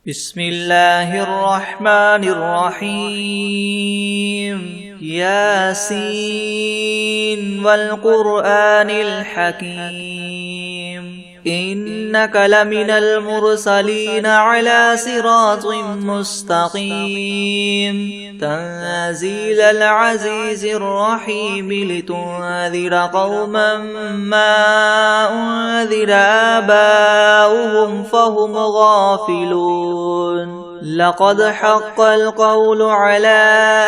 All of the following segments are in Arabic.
بسم الله الرحمن الرحيم ياسين والقرآن الحكيم إنك لمن المرسلين على صراط مستقيم تنزيل العزيز الرحيم لتنذر قوما ما أنذر آباؤهم فهم غافلون لقد حق القول على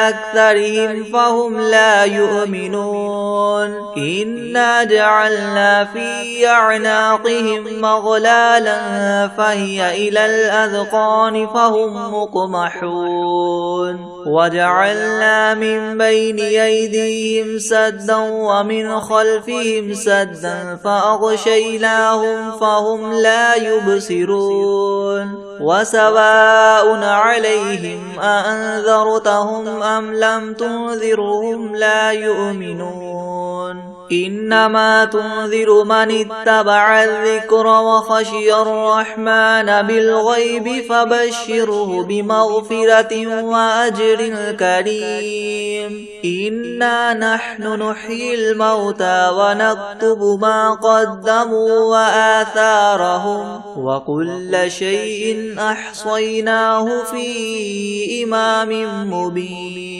أكثرهم فهم لا يؤمنون إنا جعلنا في أعناقهم مغلالا فهي إلى الأذقان فهم مقمحون وجعلنا من بين أيديهم سدا ومن خلفهم سدا فأغشيناهم فهم لا يبصرون وسواء عليهم أأنذرتهم أم لم تنذرهم لا يؤمنون إنما تنذر من اتبع الذكر وخشي الرحمن بالغيب فبشره بمغفرة وأجر كريم إنا نحن نحيي الموتى ونكتب ما قدموا وآثارهم وكل شيء أحصيناه في إمام مبين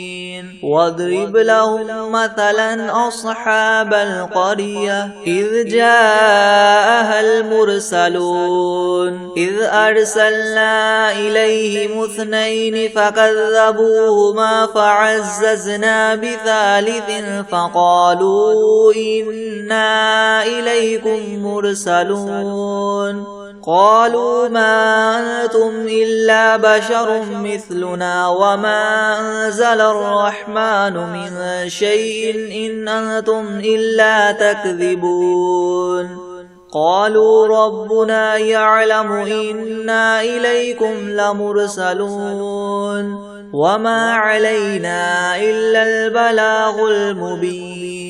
واضرب لهم مثلا أصحاب القرية إذ جاءها المرسلون إذ أرسلنا إليهم اثنين فكذبوهما فعززنا بثالث فقالوا إنا إليكم مرسلون قالوا ما أنتم إلا بشر مثلنا وما أنزل الرحمن من شيء إن أنتم إلا تكذبون قالوا ربنا يعلم إنا إليكم لمرسلون وما علينا إلا البلاغ المبين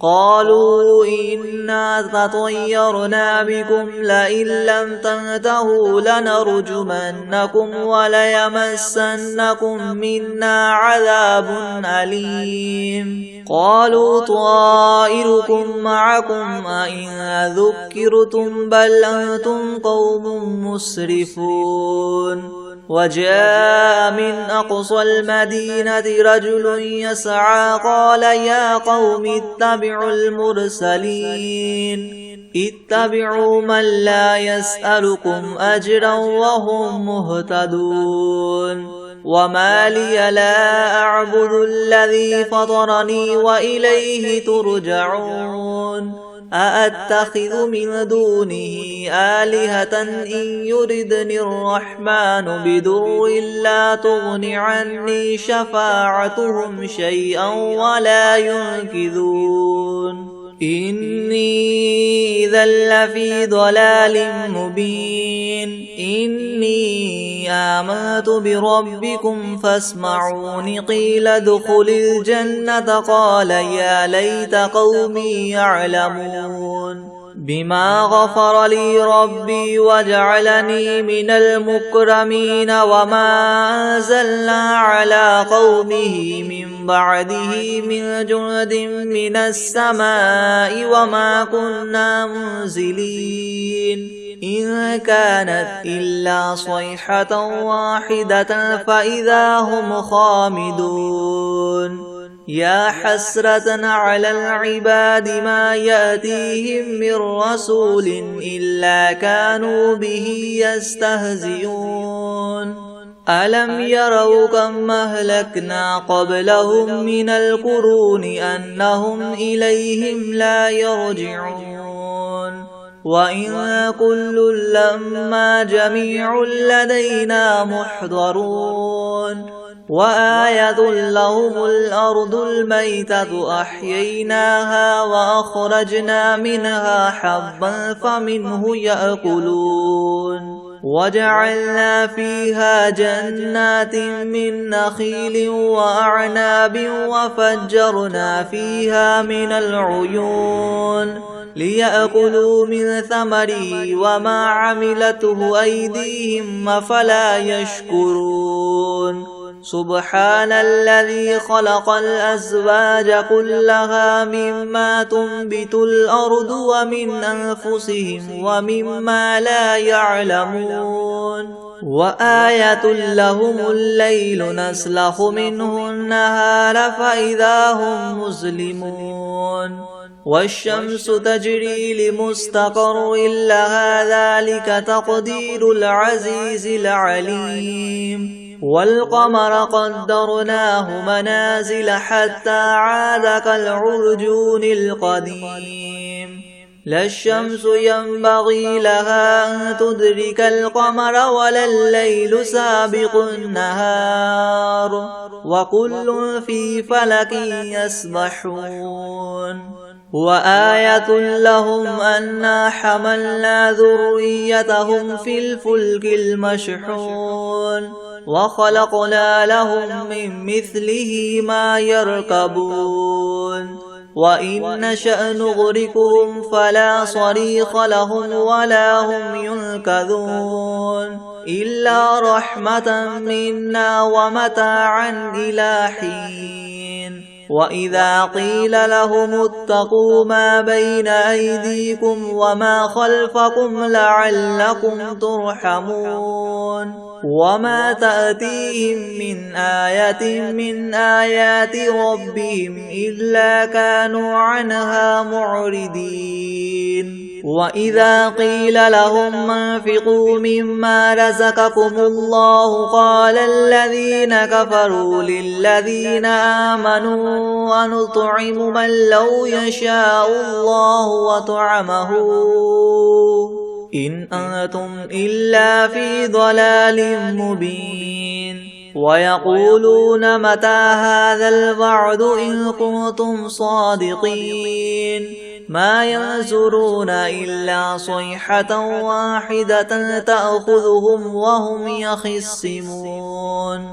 قالوا إنا تطيرنا بكم لئن لم تنتهوا لنرجمنكم وليمسنكم منا عذاب أليم قالوا طائركم معكم أئن ذكرتم بل أنتم قوم مسرفون وجاء من أقصى المدينة رجل يسعى قال يا قوم اتبعوا المرسلين اتبعوا من لا يسألكم أجرا وهم مهتدون وما لي لا أعبد الذي فطرني وإليه ترجعون أأتخذ من دونه آلهة إن يردني الرحمن بدر لا تغن عني شفاعتهم شيئا ولا ينقذون إني إذا لفي ضلال مبين إني آمنت بربكم فاسمعون قيل ادخل الجنة قال يا ليت قومي يعلمون بما غفر لي ربي وجعلني من المكرمين وما أنزلنا على قومه من بعده من جند من السماء وما كنا منزلين إن كانت إلا صيحة واحدة فإذا هم خامدون يا حسرة على العباد ما يأتيهم من رسول إلا كانوا به يستهزئون ألم يروا كم أهلكنا قبلهم من القرون أنهم إليهم لا يرجعون وإن كل لما جميع لدينا محضرون وآية لهم الأرض الميتة أحييناها وأخرجنا منها حبا فمنه يأكلون وجعلنا فيها جنات من نخيل وأعناب وفجرنا فيها من العيون ليأكلوا من ثمره وما عملته أيديهم أفلا يشكرون سبحان الذي خلق الأزواج كلها مما تنبت الأرض ومن أنفسهم ومما لا يعلمون وآية لهم الليل نسلخ منه النهار فإذا هم مظلمون والشمس تجري لمستقر لها ذلك تقدير العزيز العليم والقمر قدرناه منازل حتى عاد كالعرجون القديم لا الشمس ينبغي لها أن تدرك القمر ولا الليل سابق النهار وكل في فلك يسبحون وآية لهم أنا حملنا ذريتهم في الفلك المشحون وخلقنا لهم من مثله ما يركبون وإن نشأ نغرقهم فلا صريخ لهم ولا هم ينقذون إلا رحمة منا ومتاعا إلى حين وإذا قيل لهم اتقوا ما بين أيديكم وما خلفكم لعلكم ترحمون وما تأتيهم من آية من آيات ربهم إلا كانوا عنها معرضين وإذا قيل لهم انفقوا مما رزقكم الله قال الذين كفروا للذين آمنوا أنطعم من لو يشاء الله وطعمه إن أنتم إلا في ضلال مبين ويقولون متى هذا الوعد إن كنتم صادقين ما ينظرون إلا صيحة واحدة تأخذهم وهم يخصمون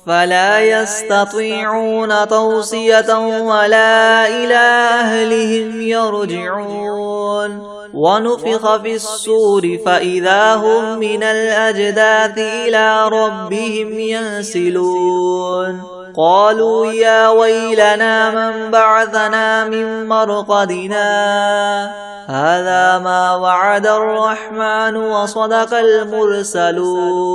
فلا يستطيعون توصية ولا إلى أهلهم يرجعون ونفخ في الصور فإذا هم من الأجداث إلى ربهم ينسلون قالوا يا ويلنا من بعثنا من مرقدنا هذا ما وعد الرحمن وصدق المرسلون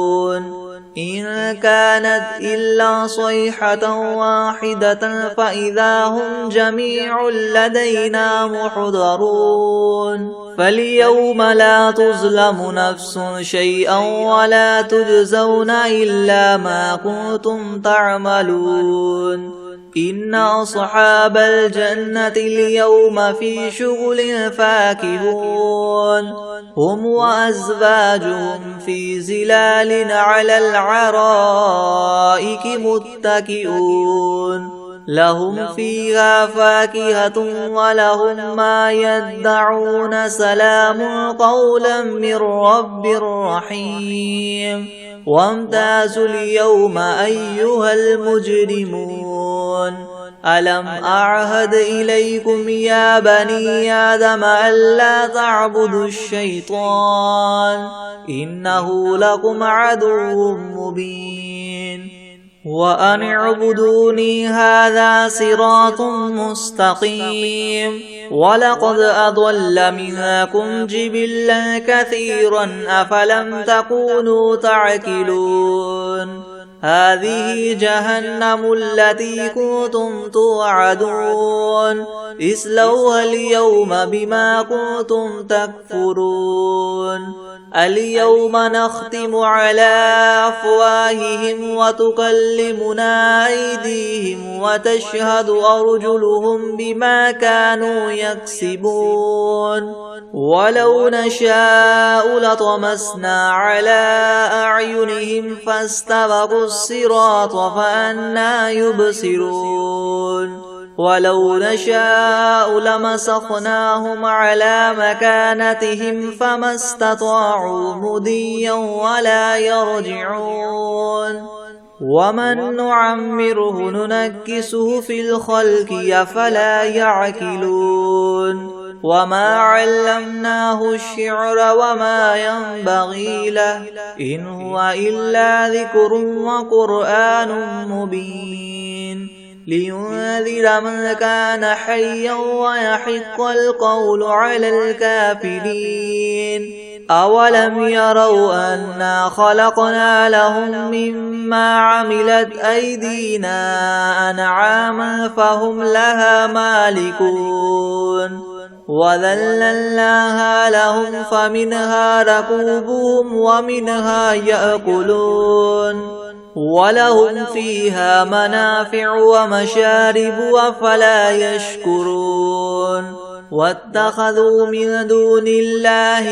إن كانت إلا صيحة واحدة فإذا هم جميع لدينا محضرون فاليوم لا تظلم نفس شيئا ولا تجزون إلا ما كنتم تعملون إن أصحاب الجنة اليوم في شغل فاكهون هم وأزواجهم في ظلال على العرائك متكئون لهم فيها فاكهة ولهم ما يدعون سلام قولا من رب رحيم وامتازوا اليوم أيها المجرمون ألم أعهد إليكم يا بني آدم ألا تعبدوا الشيطان إنه لكم عدو مبين وأن اعبدوني هذا صراط مستقيم ولقد أضل منكم جبلا كثيرا أفلم تكونوا تعقلون هذه جهنم التي كنتم توعدون اصلوها اليوم بما كنتم تكفرون اليوم نختم على أفواههم وتكلمنا أيديهم وتشهد أرجلهم بما كانوا يكسبون ولو نشاء لطمسنا على أعينهم فاستبقوا الصراط فأنى يبصرون ولو نشاء لمسخناهم على مكانتهم فما استطاعوا مضيا ولا يرجعون ومن نعمره ننكسه في الخلق أفلا يعقلون وما علمناه الشعر وما ينبغي له إن هو إلا ذكر وقرآن مبين لينذر من كان حيا ويحق القول على الكافرين أولم يروا أنا خلقنا لهم مما عملت أيدينا أنعاما فهم لها مالكون وذللناها لهم فمنها ركوبهم ومنها يأكلون ولهم فيها منافع ومشارب أفلا يشكرون واتخذوا من دون الله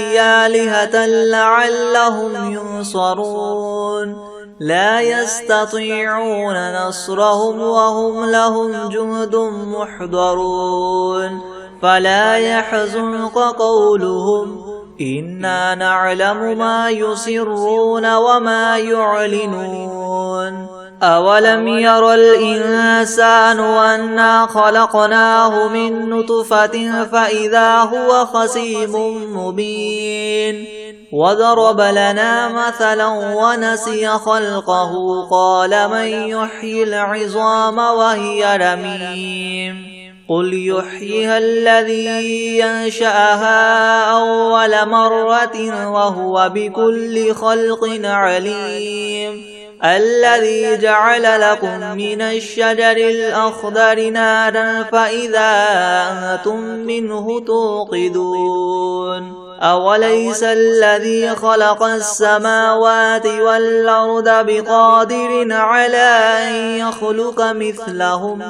آلهة لعلهم ينصرون لا يستطيعون نصرهم وهم لهم جند محضرون فلا يحزنك قولهم إنا نعلم ما يسرون وما يعلنون أولم ير الإنسان أنا خلقناه من نطفة فإذا هو خصيم مبين وضرب لنا مثلا ونسي خلقه قال من يحيي العظام وهي رميم قل يحييها الذي ينشأها أول مرة وهو بكل خلق عليم الذي جعل لكم من الشجر الأخضر نارا فإذا أنتم منه توقدون أوليس الذي خلق السماوات والأرض بقادر على أن يخلق مثلهم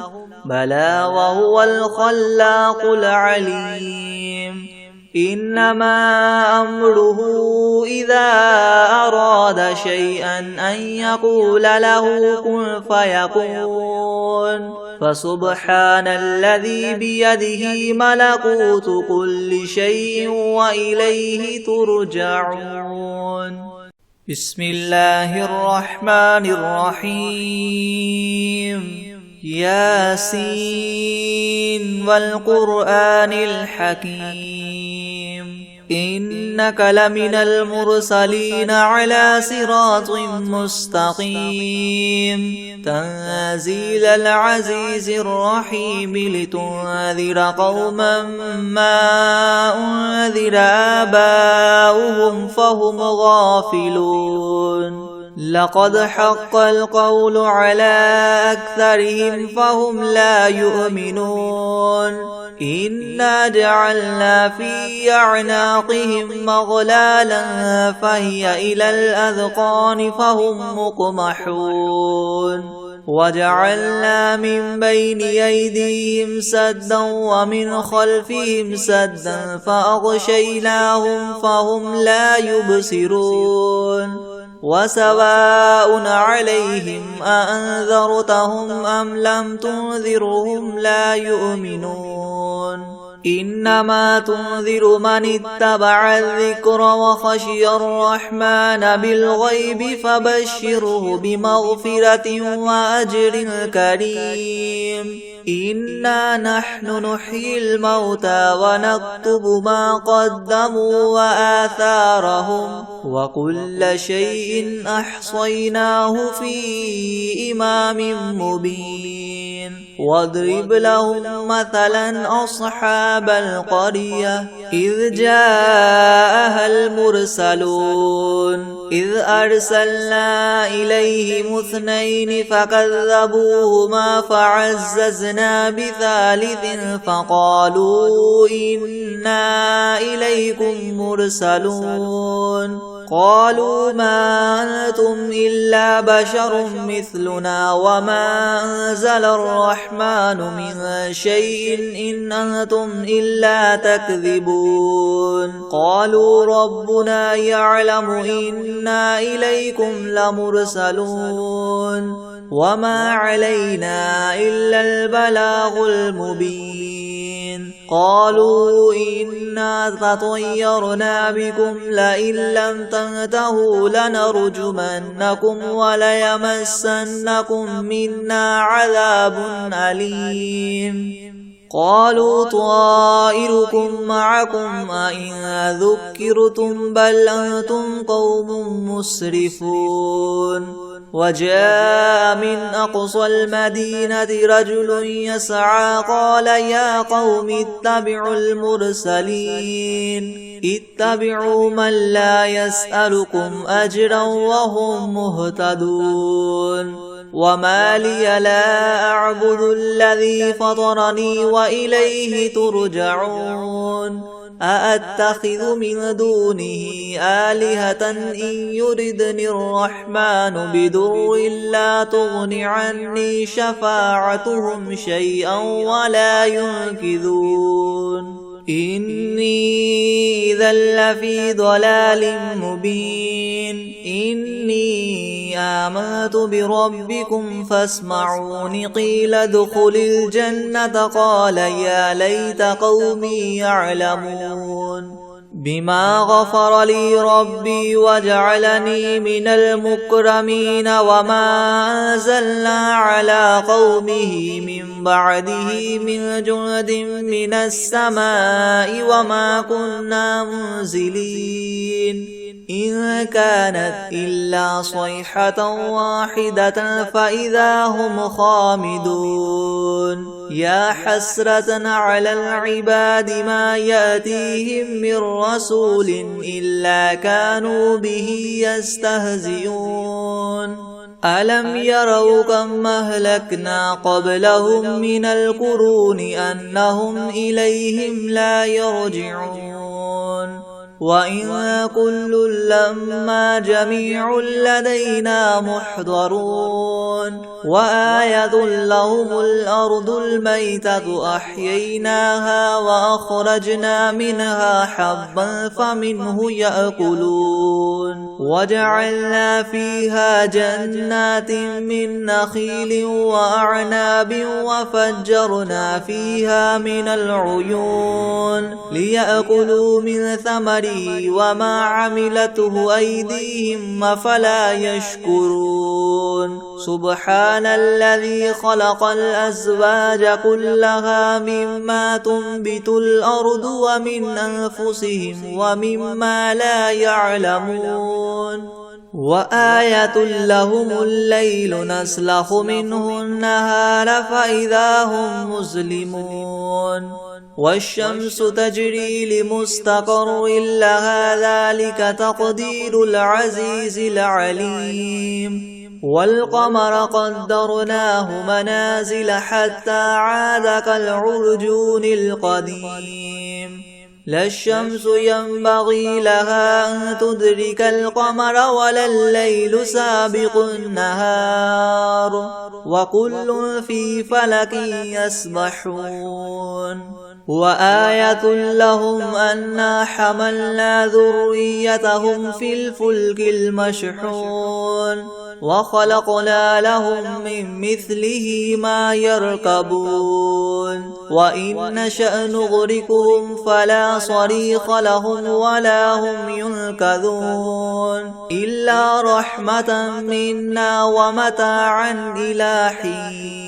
بلى وهو الخلاق العليم إنما أمره إذا أراد شيئا أن يقول له كن فيكون فسبحان الذي بيده ملكوت كل شيء وإليه ترجعون بسم الله الرحمن الرحيم ياسين والقرآن الحكيم إنك لمن المرسلين على صراط مستقيم تنزيل العزيز الرحيم لتنذر قوما ما أنذر آباؤهم فهم غافلون لقد حق القول على أكثرهم فهم لا يؤمنون إنا جعلنا في أعناقهم مغلالا فهي إلى الأذقان فهم مقمحون وجعلنا من بين أيديهم سدا ومن خلفهم سدا فأغشيناهم فهم لا يبصرون وسواء عليهم أأنذرتهم أم لم تنذرهم لا يؤمنون إنما تنذر من اتبع الذكر وخشي الرحمن بالغيب فبشره بمغفرة وأجر كريم إنا نحن نحيي الموتى ونكتب ما قدموا وآثارهم وكل شيء أحصيناه في إمام مبين واضرب لهم مثلا أصحاب القرية إذ جاءها المرسلون إذ أرسلنا إليهم 2 فكذبوهما فعززنا بثالث فقالوا إنا إليكم مرسلون قالوا ما أنتم إلا بشر مثلنا وما أنزل الرحمن من شيء إن أنتم إلا تكذبون قالوا ربنا يعلم إنا إليكم لمرسلون وما علينا إلا البلاغ المبين قالوا إنا تطيرنا بكم لئن لم تنتهوا لنرجمنكم وليمسنكم منا عذاب أليم قالوا طائركم معكم أئن ذكرتم بل أنتم قوم مسرفون وجاء من أقصى المدينة رجل يسعى قال يا قوم اتبعوا المرسلين اتبعوا من لا يسألكم أجرا وهم مهتدون وما لي لا أعبد الذي فطرني وإليه ترجعون أأتخذ من دونه آلهة إن يردني الرحمن بضر لا تغن عني شفاعتهم شيئا ولا ينقذون إني إذا لفي ضلال مبين إني آمنت بربكم فاسمعون قيل ادخل الجنة قال يا ليت قومي يعلمون بما غفر لي ربي وجعلني من المكرمين وما أنزلنا على قومه من بعده من جند من السماء وما كنا منزلين إن كانت إلا صيحة واحدة فإذا هم خامدون يا حسرة على العباد ما يأتيهم من رسول إلا كانوا به يستهزئون ألم يروا كم أهلكنا قبلهم من القرون أنهم إليهم لا يرجعون وإن كل لما جميع لدينا محضرون وآية لهم الأرض الميتة أحييناها وأخرجنا منها حبا فمنه يأكلون وجعلنا فيها جنات من نخيل وأعناب وفجرنا فيها من العيون ليأكلوا من ثمره وما عملته أيديهم أفلا يشكرون سبحان الذي خلق الأزواج كلها مما تنبت الأرض ومن أنفسهم ومما لا يعلمون وآية لهم الليل نسلخ منه النهار فإذا هم مظلمون والشمس تجري لمستقر لها ذلك تقدير العزيز العليم والقمر قدرناه منازل حتى عاد كالعرجون القديم لا الشمس ينبغي لها أن تدرك القمر ولا الليل سابق النهار وكل في فلك يسبحون وآية لهم أنا حملنا ذريتهم في الفلك المشحون وخلقنا لهم من مثله ما يركبون وإن نشأ نغرقهم فلا صريخ لهم ولا هم ينقذون إلا رحمة منا ومتاعا إلى حين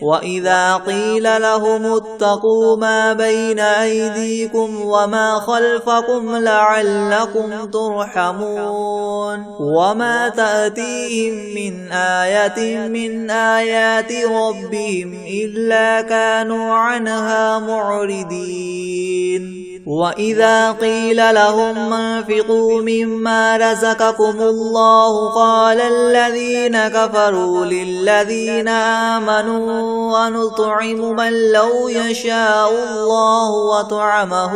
وإذا قيل لهم اتقوا ما بين أيديكم وما خلفكم لعلكم ترحمون وما تأتيهم من آية من آيات ربهم إلا كانوا عنها معرضين وإذا قيل لهم انفقوا مما رزقكم الله قال الذين كفروا للذين آمنوا ونطعم من لو يشاء الله وطعمه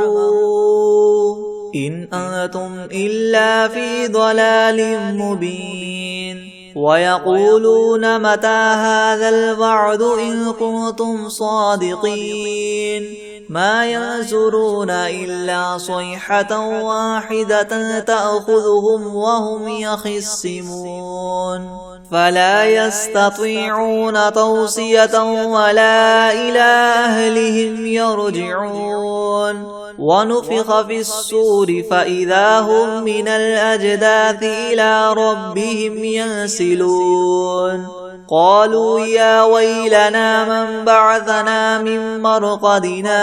إن أنتم إلا في ضلال مبين ويقولون متى هذا الوعد إن كنتم صادقين ما ينظرون إلا صيحة واحدة تأخذهم وهم يخصمون فلا يستطيعون توصية ولا إلى أهلهم يرجعون ونفخ في الصور فإذا هم من الأجداث إلى ربهم ينسلون قالوا يا ويلنا من بعثنا من مرقدنا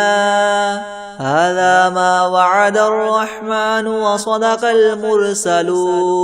هذا ما وعد الرحمن وصدق المرسلون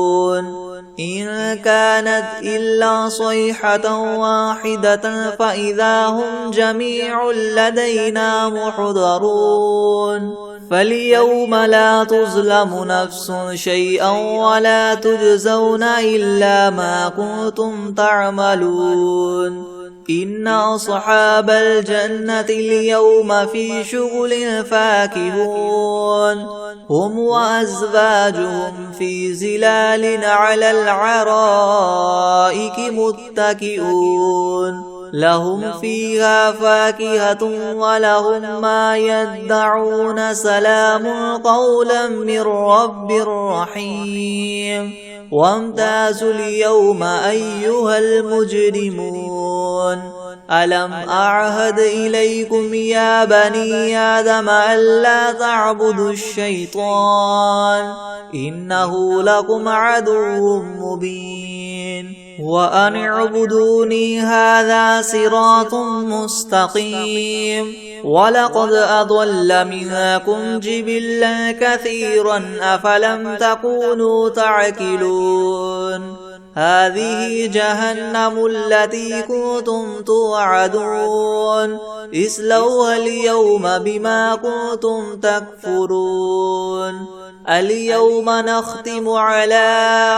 إن كانت إلا صيحة واحدة فإذا هم جميع لدينا محضرون فاليوم لا تظلم نفس شيئا ولا تجزون إلا ما كنتم تعملون إن أصحاب الجنة اليوم في شغل فاكهون هم وأزواجهم في زلال على العرائك متكئون لهم فيها فاكهة ولهم ما يدعون سلام قولا من رب رحيم وامتازوا اليوم أيها المجرمون ألم أعهد إليكم يا بني آدم ألا تعبدوا الشيطان إنه لكم عدو مبين وأن اعبدوني هذا صراط مستقيم ولقد أضل منكم جبلا كثيرا أفلم تكونوا تعقلون هذه جهنم التي كنتم توعدون اصلوها اليوم بما كنتم تكفرون اليوم نختم على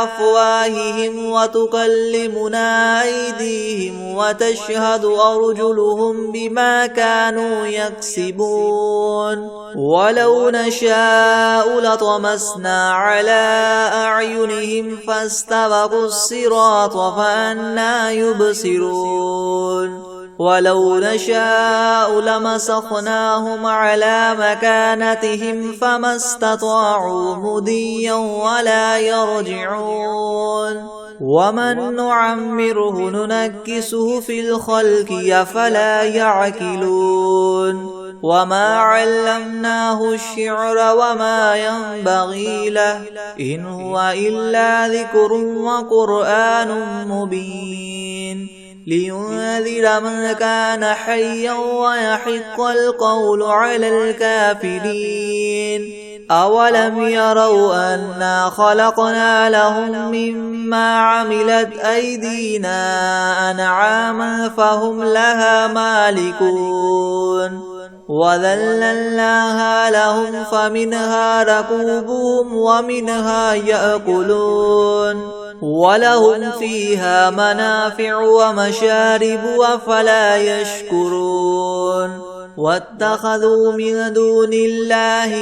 أفواههم وتكلمنا أيديهم وتشهد أرجلهم بما كانوا يكسبون ولو نشاء لطمسنا على أعينهم فاستبقوا الصراط فأنى يبصرون ولو نشاء لمسخناهم على مكانتهم فما استطاعوا مضيا ولا يرجعون ومن نعمره ننكسه في الخلق أفلا يعقلون وما علمناه الشعر وما ينبغي له إن هو إلا ذكر وقرآن مبين لينذر من كان حيا ويحق القول على الكافرين أولم يروا أنا خلقنا لهم مما عملت أيدينا أنعاما فهم لها مالكون وذللناها لهم فمنها ركوبهم ومنها يأكلون ولهم فيها منافع ومشارب أفلا يشكرون واتخذوا من دون الله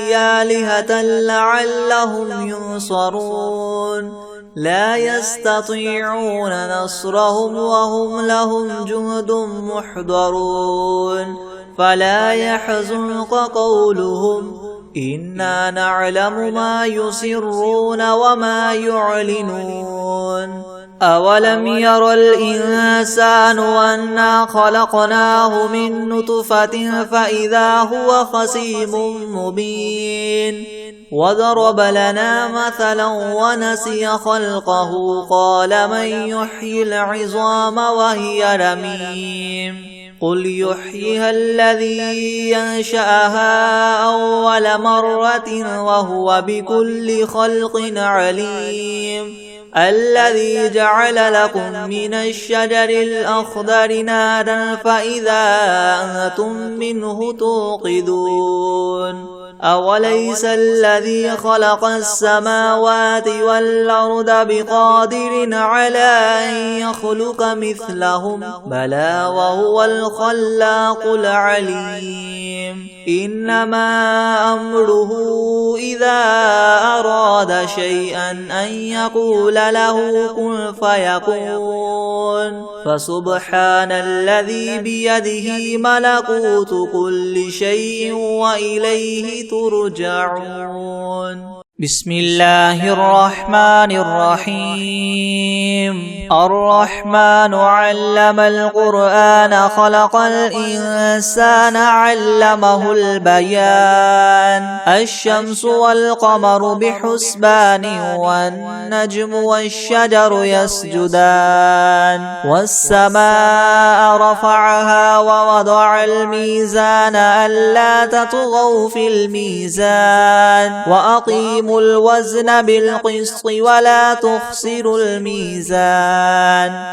آلهة لعلهم ينصرون لا يستطيعون نصرهم وهم لهم جند محضرون فلا يحزنك قولهم إنا نعلم ما يسرون وما يعلنون أولم ير الإنسان أنا خلقناه من نطفة فإذا هو خصيم مبين وضرب لنا مثلا ونسي خلقه قال من يحيي العظام وهي رميم قل يحييها الذي ينشأها أول مرة وهو بكل خلق عليم الذي جعل لكم من الشجر الأخضر نارا فإذا أنتم منه توقدون أوليس الذي خلق السماوات والأرض بقادر على أن يخلق مثلهم بلى وهو الخلاق العليم إنما أمره إذا أراد شيئا أن يقول له كن فيكون فسبحان الذي بيده ملكوت كل شيء وإليه ترجعون بسم الله الرحمن الرحيم الرحمن علم القرآن خلق الإنسان علمه البيان الشمس والقمر بحسبان والنجم والشجر يسجدان والسماء رفعها ووضع الميزان ألا تطغوا في الميزان وأقيموا الوزن بالقسط ولا تخسروا الميزان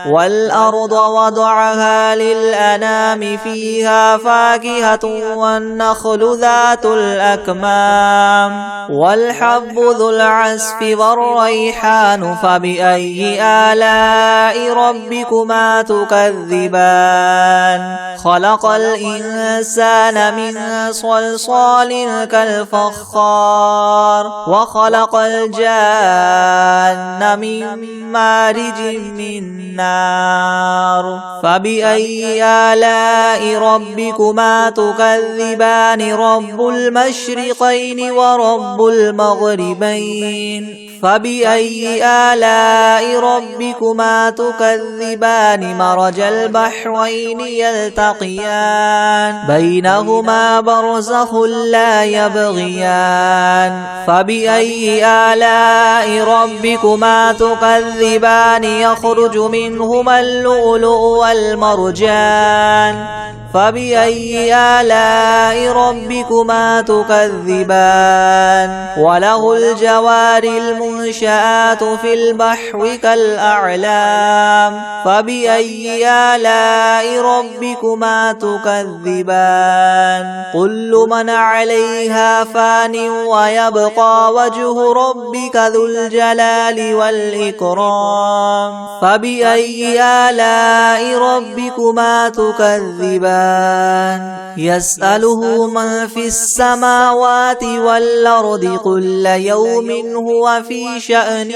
والأرض وضعها للأنام فيها فاكهة والنخل ذات الأكمام والحب ذو العصف والريحان فبأي آلاء ربكما تكذبان خلق الإنسان من صلصال كالفخار وخلق الجان من مارج من نار فبأي آلاء ربكما تكذبان رب المشرقين ورب المغربين فبأي آلاء ربكما تكذبان مرج البحرين يلتقيان بينهما برزخ لا يبغيان فبأي آلاء ربكما تكذبان يخرج منهما اللؤلؤ والمرجان فبأي آلاء ربكما تكذبان وله الجوار المنشآت في البحر كالأعلام فبأي آلاء ربكما تكذبان كل من عليها فان ويبقى وجه ربك ذو الجلال والإكرام فبأي آلاء ربكما تكذبان يسأله من في السماوات والأرض كل يوم هو في شأن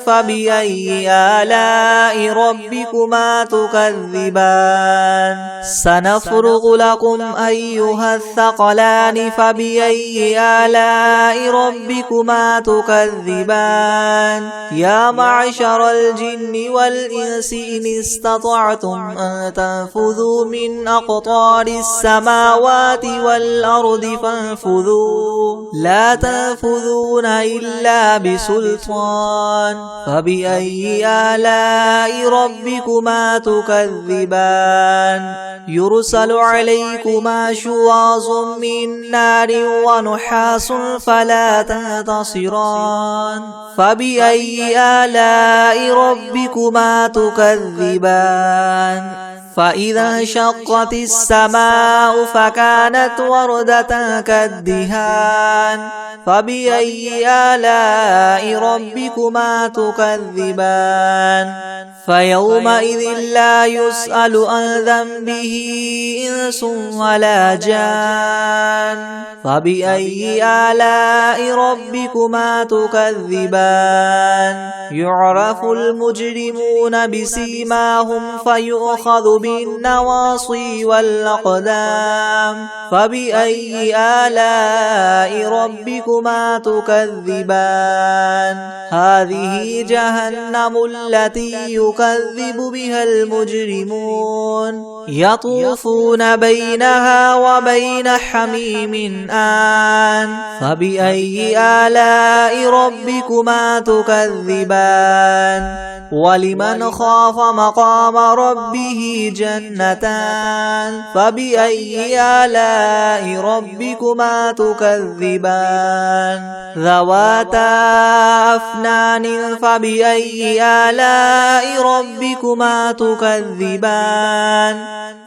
فبأي آلاء ربكما تكذبان سنفرغ لكم أيها الثقلان فبأي آلاء ربكما تكذبان يا معشر الجن والإنس إن استطعتم أن تنفذوا من أقطار السماوات والأرض فانفذوا لا تنفذون إلا بسلطان فبأي آلاء ربكما تكذبان يرسل عليكما شواظ من نار ونحاس فلا تنتصران فبأي آلاء ربكما تكذبان فإذا انشقت السماء فكانت وردة كالدهان فبأي آلاء ربكما تكذبان فيومئذ لا يسأل عن ذنبه إنس ولا جان فبأي آلاء ربكما تكذبان يعرف المجرمون بسيماهم فيؤخذ بالنواصي والأقدام فبأي آلاء ربكما تكذبان هذه جهنم التي يكذب بها المجرمون يطوفون بينها وبين حميم آن فبأي آلاء ربكما تكذبان ولمن خاف مقام ربه جنتان فبأي آلاء ربكما تكذبان ذواتا أفنان فبأي آلاء ربكما تكذبان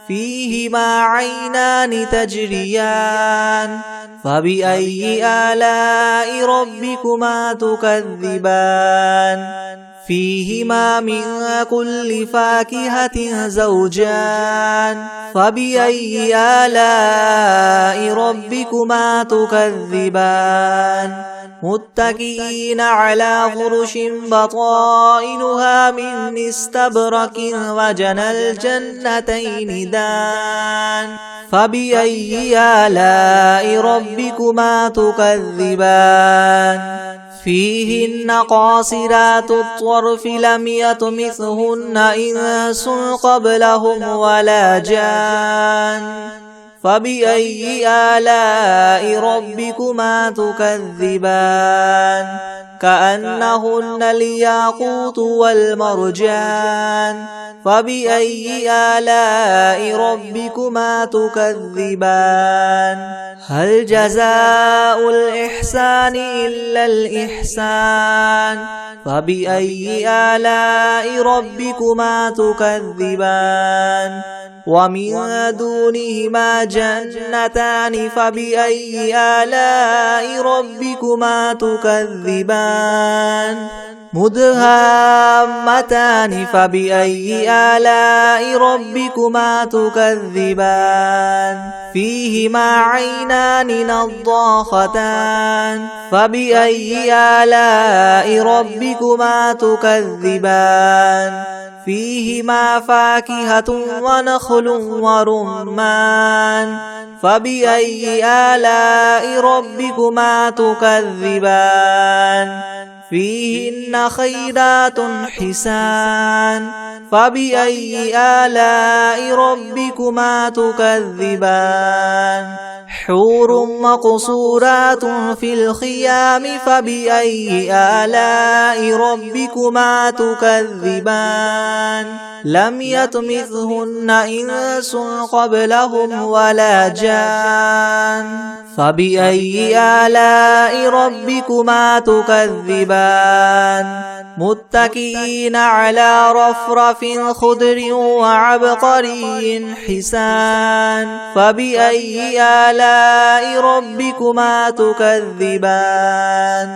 فيهما عينان تجريان فبأي آلاء ربكما تكذبان فيهما من كل فاكهة زوجان فبأي آلاء ربكما تكذبان متكئين على فرش بطائنها من استبرق وجنى الجنتين دان فبأي آلاء ربكما تكذبان فيهن قاصرات الطرف لم يطمثهن إنس قبلهم ولا جان فبأي آلاء ربكما تكذبان كأنهن الياقوت والمرجان فبأي آلاء ربكما تكذبان هل جزاء الإحسان إلا الإحسان فبأي آلاء ربكما تكذبان ومن دونهما جنتان فبأي آلاء ربكما تكذبان مدهامتان فبأي آلاء ربكما تكذبان فيهما عينان نضاختان فبأي آلاء ربكما تكذبان فيهما فاكهة ونخل ورمان فبأي آلاء ربكما تكذبان فيهن خيرات حسان فبأي آلاء ربكما تكذبان حور مقصورات في الخيام فبأي آلاء ربكما تكذبان لم يطمثهن إنس قبلهم ولا جان فبأي آلاء ربكما تكذبان متكئين على رفرف خضر وعبقري حسان فبأي آلاء ربكما تكذبان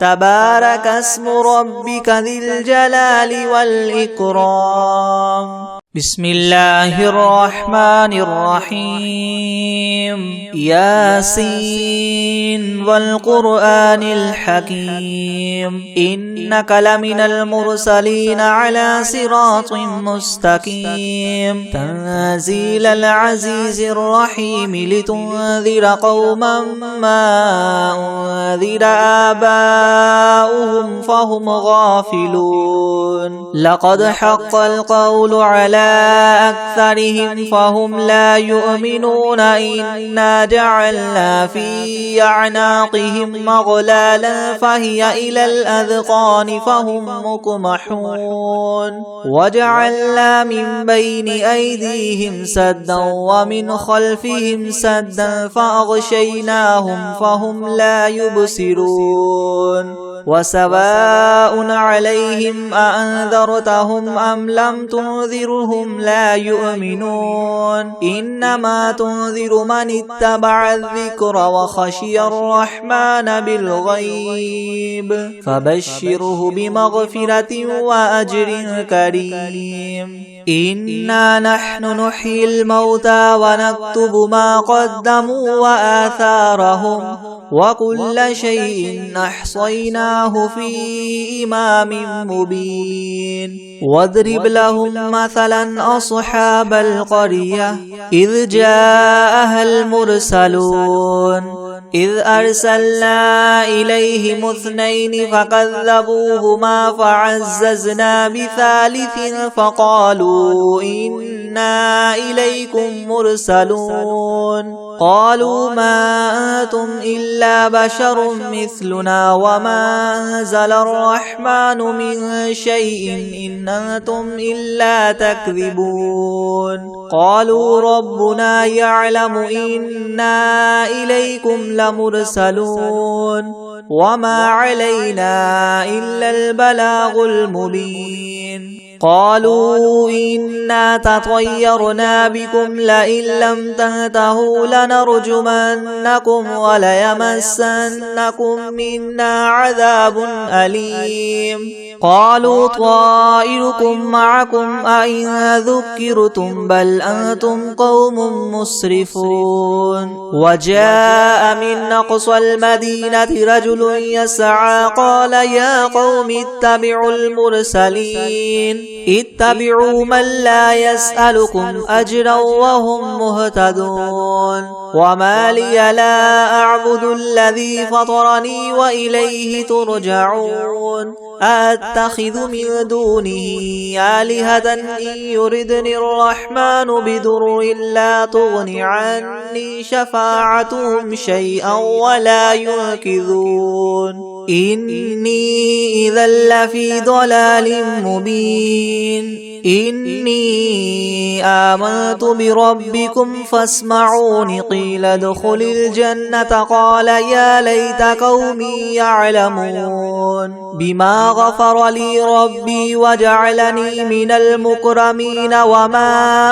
تبارك اسم ربك ذي الجلال والإكرام بسم الله الرحمن الرحيم ياسين والقرآن الحكيم إنك لمن المرسلين على صراط مستقيم تنزيل العزيز الرحيم لتنذر قوما ما أنذر آباؤهم فهم غافلون لقد حق القول على أكثرهم فهم لا يؤمنون إنا جعلنا في أعناقهم مغلالا فهي إلى الأذقان فهم مقمحون وجعلنا من بين أيديهم سدا ومن خلفهم سدا فأغشيناهم فهم لا يبصرون وسواء عليهم أأنذرتهم أم لم تنذرهم لا يؤمنون إنما تنذر من اتبع الذكر وخشي الرحمن بالغيب فبشره بمغفرة وأجر كريم إنا نحن نحيي الموتى ونكتب ما قدموا وآثارهم وكل شيء أحصيناه في إمام مبين واضرب لهم مثلا أصحاب القرية إذ جاءها المرسلون إذ أرسلنا إليهم اثنين فكذبوهما فعززنا بثالث فقالوا إنا إليكم مرسلون قالوا ما أنتم إلا بشر مثلنا وما أنزل الرحمن من شيء إن أنتم إلا تكذبون قالوا ربنا يعلم إنا إليكم لمرسلون وما علينا إلا البلاغ المبين قالوا إنا تطيرنا بكم لئن لم تنتهوا لنرجمنكم وليمسنكم منا عذاب أليم قالوا طائركم معكم أئن ذكرتم بل أنتم قوم مسرفون وجاء من أقصى المدينة رجل يسعى قال يا قوم اتبعوا المرسلين اتبعوا من لا يسألكم أجرا وهم مهتدون وما لي لا أعبد الذي فطرني وإليه ترجعون أتخذ من دونه آلهة إن يردني الرحمن بدر لا تغن عني شفاعتهم شيئا ولا ينقذون إني إذا لفي ضلال مبين إني آمنت بربكم فاسمعون قيل ادخل الجنة قال يا ليت قومي يعلمون بما غفر لي ربي وجعلني من المكرمين وما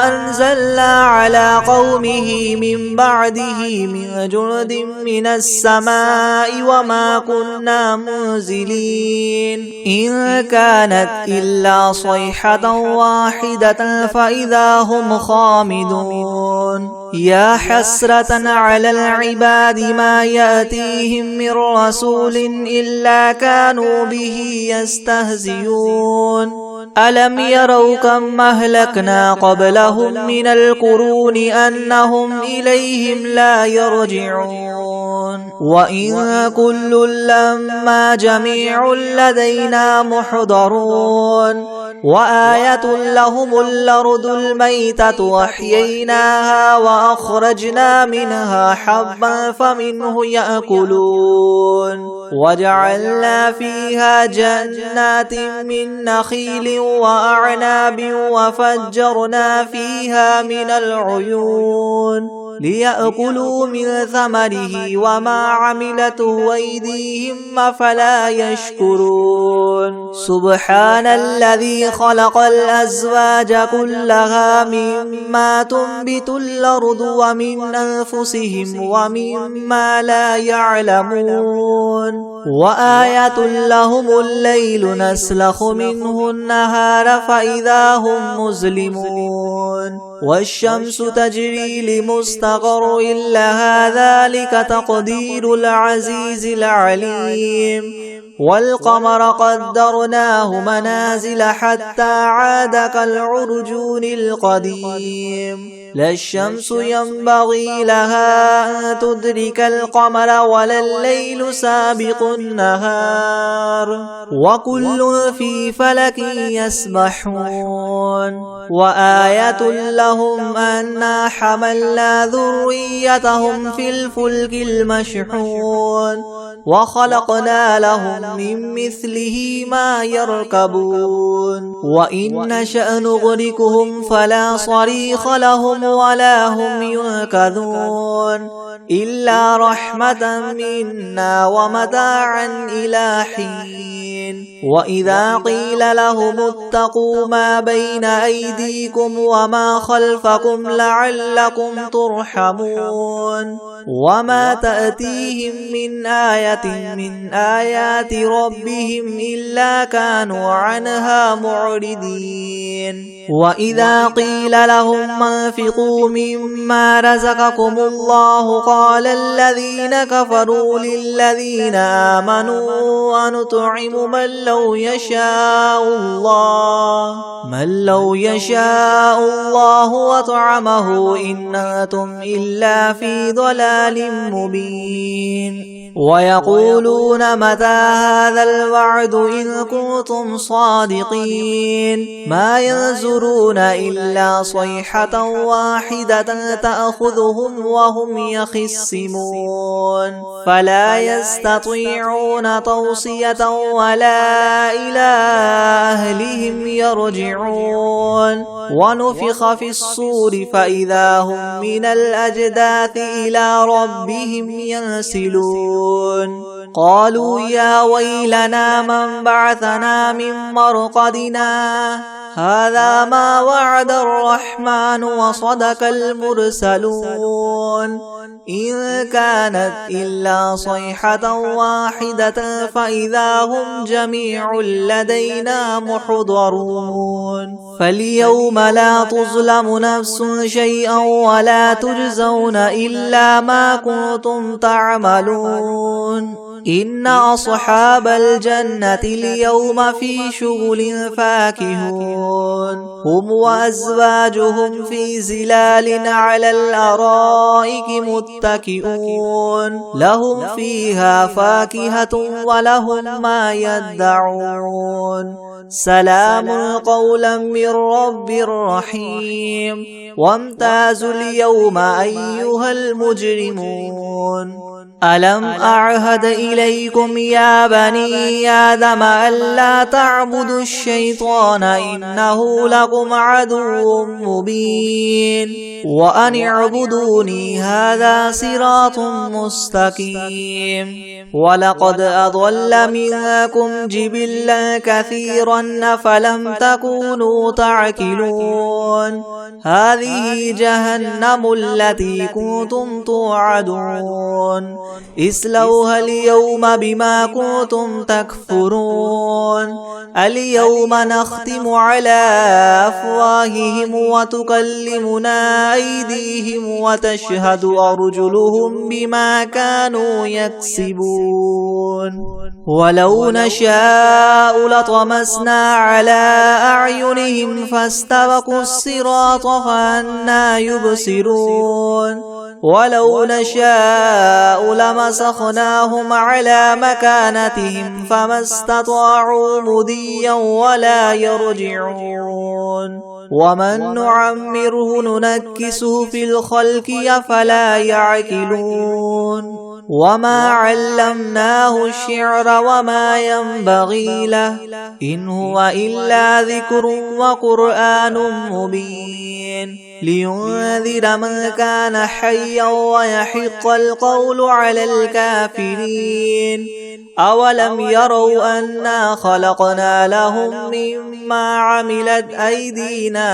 أنزلنا على قومه من بعده من جند من السماء وما كنا منزلين إن كانت إلا صيحة واحدة فإذا هم خامدون يا حسرة على العباد ما يأتيهم من رسول إلا كانوا به يستهزئون ألم يروا كم أهلكنا قبلهم من القرون أنهم إليهم لا يرجعون وإن كل لما جميع لدينا محضرون وآية لهم الأرض الميتة وأحييناها وأخرجنا منها حبا فمنه يأكلون وجعلنا فيها جنات من نخيل وأعناب وفجرنا فيها من العيون ليأكلوا من ثمره وما عملته أيديهم فلا يشكرون سبحان الذي خلق الأزواج كلها مما تنبت الأرض ومن أنفسهم ومما لا يعلمون وآية لهم الليل نسلخ منه النهار فإذا هم مظلمون والشمس تجري لمستقر لها ذلك تقدير العزيز العليم والقمر قدرناه منازل حتى عاد كالعرجون القديم لا الشمس ينبغي لها أن تدرك القمر ولا الليل سابق النهار وكل في فلك يسبحون وآية لهم أنا حملنا ذريتهم في الفلك المشحون وخلقنا لهم من مثله ما يركبون وإن نشأ نغرقهم فلا صريخ لهم ولا هم ينقذون إلا رحمة منا ومتاعا إلى حين وإذا قيل لهم اتقوا ما بين أيديكم وما خلفكم لعلكم ترحمون وما تأتيهم من آية من آيات ربهم إلا كانوا عنها معرضين وإذا قيل لهم انفقوا مما رزقكم الله قال الذين كفروا للذين آمنوا أنطعم من لو يشاء الله وطعمه إن أنتم إلا في ضلال مبين ويقولون متى هذا الوعد إن كنتم صادقين ما ينظرون إلا صيحة واحدة تأخذهم وهم يخصمون فلا يستطيعون توصية ولا إلى أهلهم يرجعون ونفخ في الصور فإذا هم من الأجداث إلى ربهم ينسلون قالوا يا ويلنا من بعثنا من مرقدنا هذا ما وعد الرحمن وصدق المرسلون إن كانت إلا صيحة واحدة فإذا هم جميع لدينا محضرون فاليوم لا تظلم نفس شيئا ولا تجزون إلا ما كنتم تعملون إن أصحاب الجنة اليوم في شغل فاكهون هم وأزواجهم في زلال على الأرائك متكئون لهم فيها فاكهة ولهم ما يدعون سلام قولا من رب رحيم وامتازوا اليوم أيها المجرمون ألم أعهد إليكم يا بني آدم ألا تعبدوا الشيطان إنه لكم عدو مبين وأن اعبدوني هذا صراط مستقيم ولقد أضل منكم جبلا كثيرا أفلم تكونوا تعقلون هذه جهنم التي كنتم توعدون اصلوها اليوم بما كنتم تكفرون اليوم نختم على أفواههم وتكلمنا أيديهم وتشهد أرجلهم بما كانوا يكسبون ولو نشاء لطمسنا على أعينهم فاستبقوا الصراط فأنى يبصرون ولو نشاء لمسخناهم على مكانتهم فما استطاعوا مضيا ولا يرجعون ومن نعمره ننكسه في الخلق أفلا يعقلون وما علمناه الشعر وما ينبغي له إن هو إلا ذكر وقرآن مبين لينذر من كان حيا ويحق القول على الكافرين أولم يروا أنا خلقنا لهم مما عملت أيدينا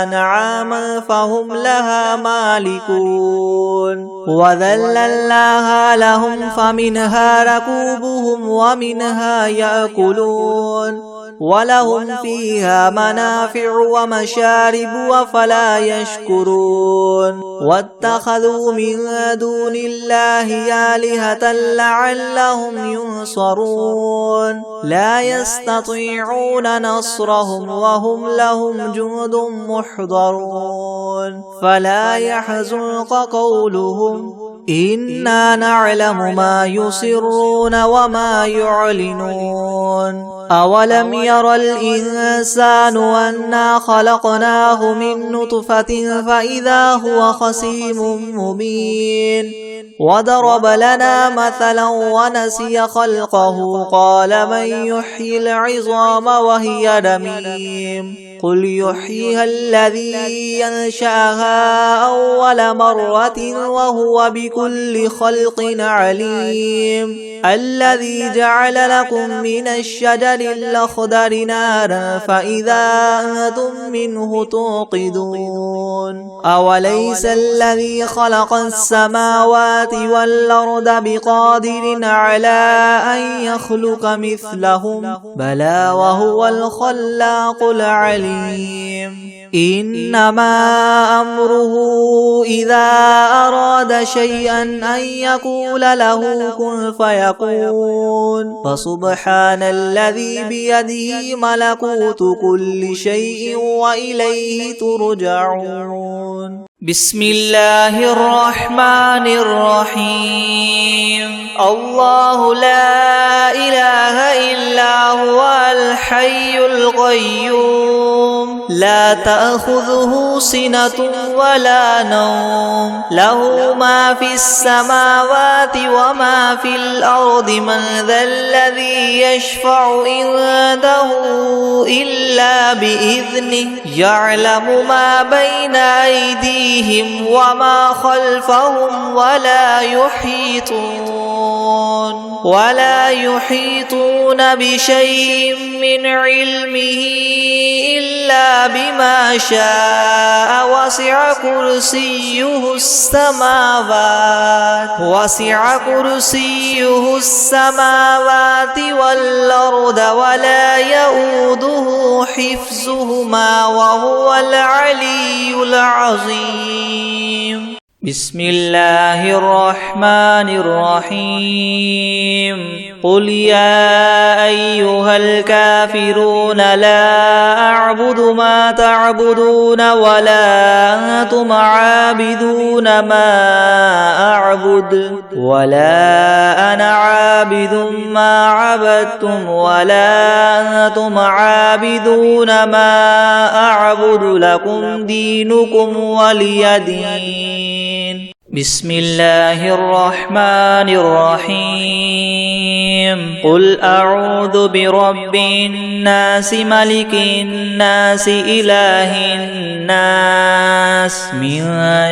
أنعاما فهم لها مالكون وذللناها لهم فمنها ركوبهم ومنها يأكلون ولهم فيها منافع ومشارب وفلا يشكرون واتخذوا من دون الله آلهة لعلهم ينصرون لا يستطيعون نصرهم وهم لهم جند محضرون فلا يحزنك قولهم إنا نعلم ما يسرون وما يعلنون أولم ير الإنسان أنا خلقناه من نطفة فإذا هو خصيم مبين وضرب لنا مثلا ونسي خلقه قال من يحيي العظام وهي رميم قل يحييها الذي ينشأها أول مرة وهو بكل خلق عليم الذي جعل لكم من الشجر الأخضر نارا فإذا أنتم منه توقدون أوليس الذي خلق السماوات والأرض بقادر على أن يخلق مثلهم بلى وهو الخلاق العليم إنما أمره إذا أراد شيئا أن يقول له كن فيكون فسبحان الذي بيده ملكوت كل شيء وإليه ترجعون بسم الله الرحمن الرحيم الله لا إله إلا هو الحي القيوم لا تأخذه سنة ولا نوم له ما في السماوات وما في الأرض من ذا الذي يشفع عنده إلا بإذنه يعلم ما بين أيديهم وما خلفهم ولا يحيطون بشيء من علمه إلا بما شاء وسع كرسيه السماوات والأرض ولا يؤوده حفظهما وهو العلي العظيم بسم الله الرحمن الرحيم قل يا أيها الكافرون لا أعبد ما تعبدون ولا أنتم عابدون ما أعبد ولا أنا عابد ما عبدتم ولا أنتم عابدون ما أعبد لكم دينكم ولي دين. بسم الله الرحمن الرحيم قل أعوذ برب الناس ملك الناس إله الناس من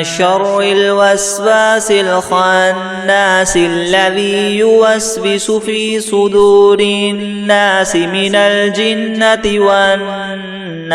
شر الوسواس الخناس الذي يوسوس في صدور الناس من الجنة والناس.